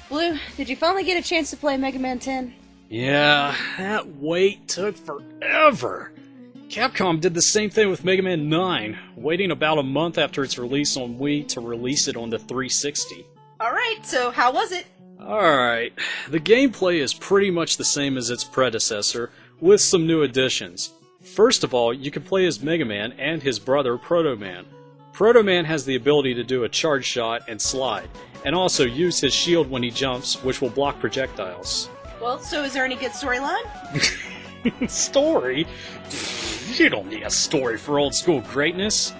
Blue, did you finally get a chance to play Mega Man 10? Yeah, that wait took forever. Capcom did the same thing with Mega Man 9, waiting about a month after its release on Wii to release it on the 360. Alright, so how was it? Alright, the gameplay is pretty much the same as its predecessor, with some new additions. First of all, you can play as Mega Man and his brother Proto Man. Proto Man has the ability to do a charge shot and slide, and also use his shield when he jumps, which will block projectiles. Well, so is there any good storyline? Story? You don't need a story for old school greatness.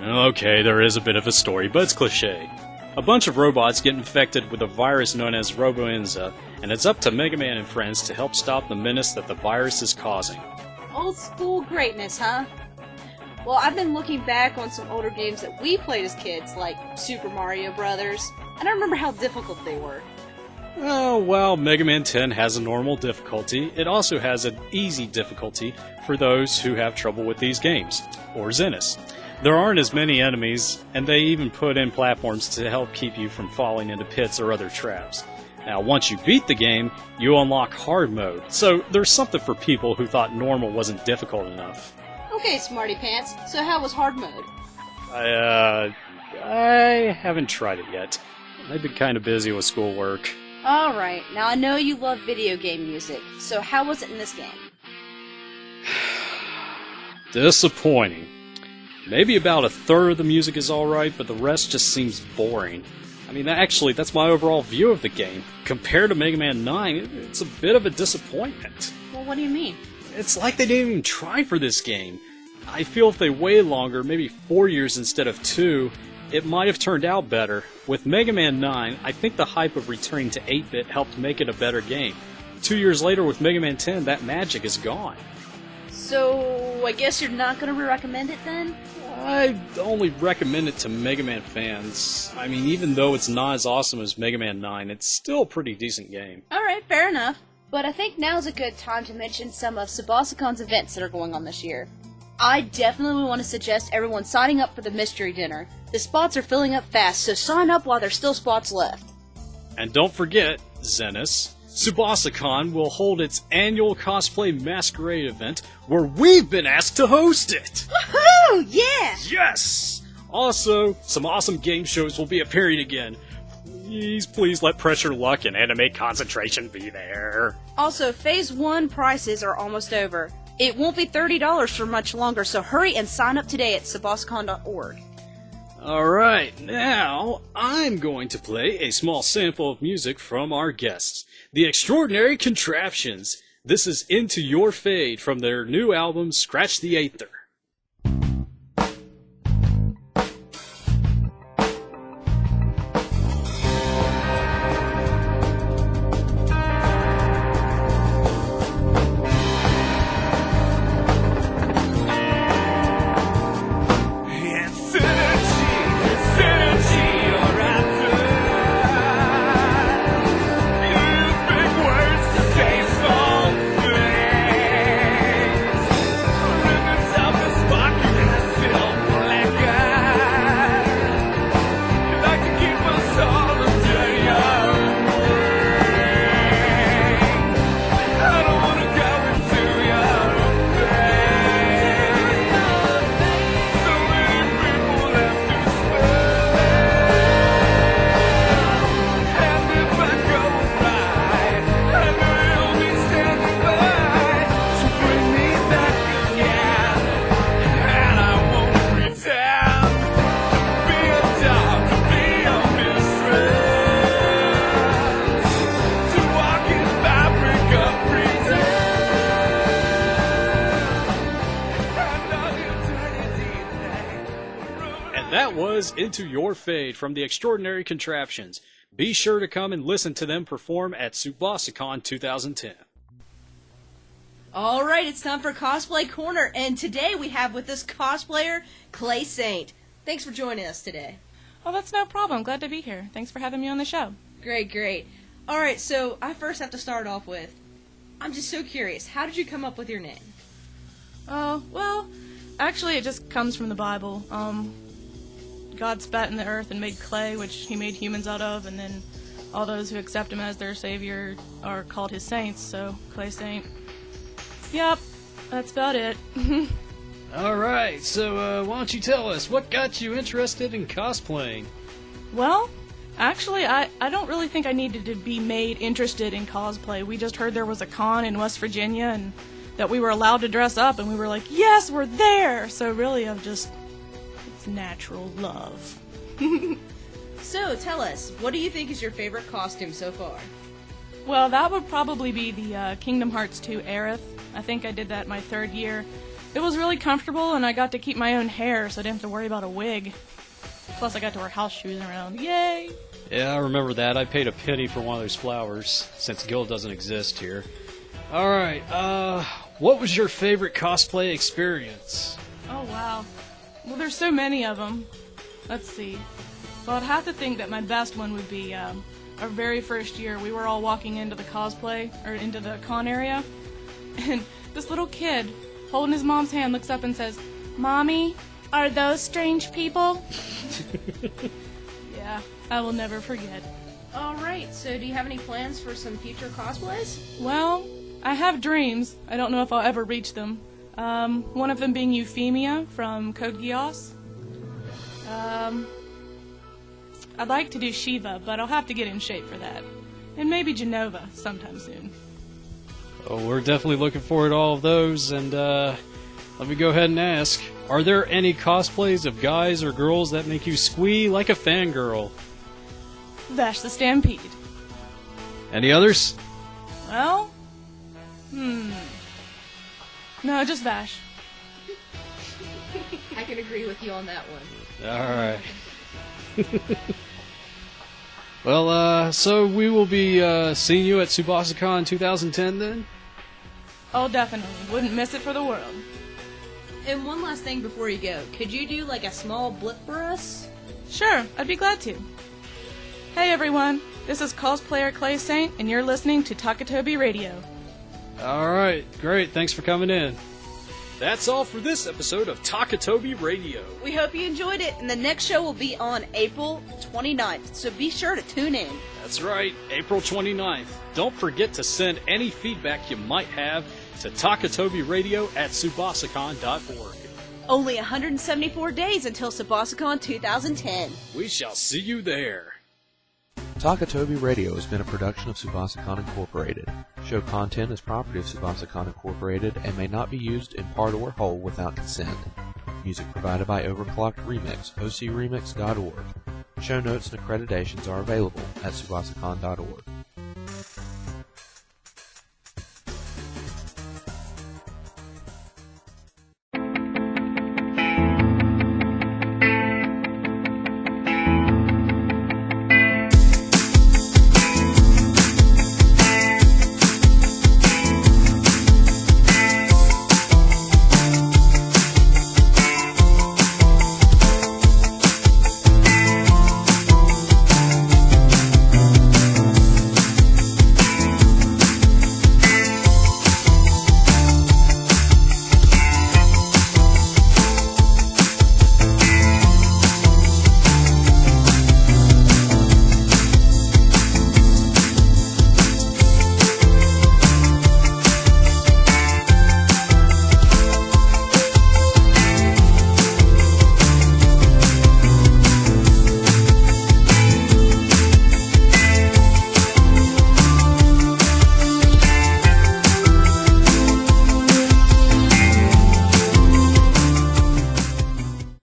Okay, there is a bit of a story, but it's cliche. A bunch of robots get infected with a virus known as Roboenza, and it's up to Mega Man and friends to help stop the menace that the virus is causing. Old school greatness, huh? Well, I've been looking back on some older games that we played as kids, like Super Mario Brothers, and I remember how difficult they were. Oh, well, Mega Man 10 has a normal difficulty. It also has an easy difficulty for those who have trouble with these games, or Zennis. There aren't as many enemies, and they even put in platforms to help keep you from falling into pits or other traps. Now, once you beat the game, you unlock hard mode, so there's something for people who thought normal wasn't difficult enough. Okay, Smarty Pants, so how was hard mode? I haven't tried it yet. I've been kind of busy with schoolwork. Alright, now I know you love video game music, so how was it in this game? Disappointing. Maybe about a third of the music is alright, but the rest just seems boring. I mean, that's my overall view of the game. Compared to Mega Man 9, it's a bit of a disappointment. Well, what do you mean? It's like they didn't even try for this game. I feel if they waited longer, maybe 4 years instead of 2, it might have turned out better. With Mega Man 9, I think the hype of returning to 8-bit helped make it a better game. 2 years later with Mega Man 10, that magic is gone. So, I guess you're not going to recommend it then? I'd only recommend it to Mega Man fans. I mean, even though it's not as awesome as Mega Man 9, it's still a pretty decent game. Alright, fair enough. But I think now's a good time to mention some of Tsubasacon's events that are going on this year. I definitely want to suggest everyone signing up for the Mystery Dinner. The spots are filling up fast, so sign up while there's still spots left. And don't forget, Zennis, Tsubasacon will hold its annual cosplay masquerade event where we've been asked to host it! Woohoo! Yeah! Yes! Also, some awesome game shows will be appearing again. Please let Pressure Luck and Anime Concentration be there. Also, Phase 1 prices are almost over. It won't be $30 for much longer, so hurry and sign up today at Tsubasacon.org. Alright, now I'm going to play a small sample of music from our guests, The Extraordinary Contraptions. This is Into Your Fade from their new album, Scratch the Aether. That was Into Your Fade from The Extraordinary Contraptions. Be sure to come and listen to them perform at Tsubasacon 2010. Alright, it's time for Cosplay Corner, and today we have with us cosplayer Clay Saint. Thanks for joining us today. Oh, that's no problem. Glad to be here. Thanks for having me on the show. Great, great. Alright, so I first have to start off with, I'm just so curious, how did you come up with your name? Oh, well, actually it just comes from the Bible. God spat in the earth and made clay, which he made humans out of, and then all those who accept him as their savior are called his saints, so Clay Saint. Yep, that's about it. Alright, so why don't you tell us, what got you interested in cosplaying? Well, actually, I don't really think I needed to be made interested in cosplay. We just heard there was a con in West Virginia and that we were allowed to dress up, and we were like, yes, we're there! So really, it's natural love. So, tell us, what do you think is your favorite costume so far? Well, that would probably be the Kingdom Hearts 2 Aerith. I think I did that my 3rd year. It was really comfortable, and I got to keep my own hair, so I didn't have to worry about a wig. Plus, I got to wear house shoes around. Yay! Yeah, I remember that. I paid a penny for one of those flowers, since Guild doesn't exist here. Alright, what was your favorite cosplay experience? Oh, wow. Well, there's so many of them. Let's see. Well, I'd have to think that my best one would be our very first year. We were all walking into the cosplay, or into the con area, and this little kid, holding his mom's hand, looks up and says, "Mommy, are those strange people?" Yeah, I will never forget. Alright, so do you have any plans for some future cosplays? Well, I have dreams. I don't know if I'll ever reach them. One of them being Euphemia from Code Geass. I'd like to do Shiva, but I'll have to get in shape for that. And maybe Genova sometime soon. Oh, we're definitely looking forward to all of those, and let me go ahead and ask, are there any cosplays of guys or girls that make you squee like a fangirl? Vash the Stampede. Any others? Well, no, just Vash. I can agree with you on that one. Alright. Well, so we will be seeing you at Tsubasacon 2010 then? Oh, definitely. Wouldn't miss it for the world. And one last thing before you go. Could you do like a small blip for us? Sure, I'd be glad to. Hey everyone, this is Cosplayer Clay Saint, and you're listening to Takatobi Radio. Alright, great. Thanks for coming in. That's all for this episode of Takatobi Radio. We hope you enjoyed it, and the next show will be on April 29th, so be sure to tune in. That's right, April 29th. Don't forget to send any feedback you might have to takatobiradio@tsubasacon.org. Only 174 days until Tsubasacon 2010. We shall see you there. Takatobi Radio has been a production of Tsubasacon Incorporated. Show content is property of Tsubasacon Incorporated and may not be used in part or whole without consent. Music provided by Overclocked Remix, ocremix.org. Show notes and accreditations are available at tsubasacon.org.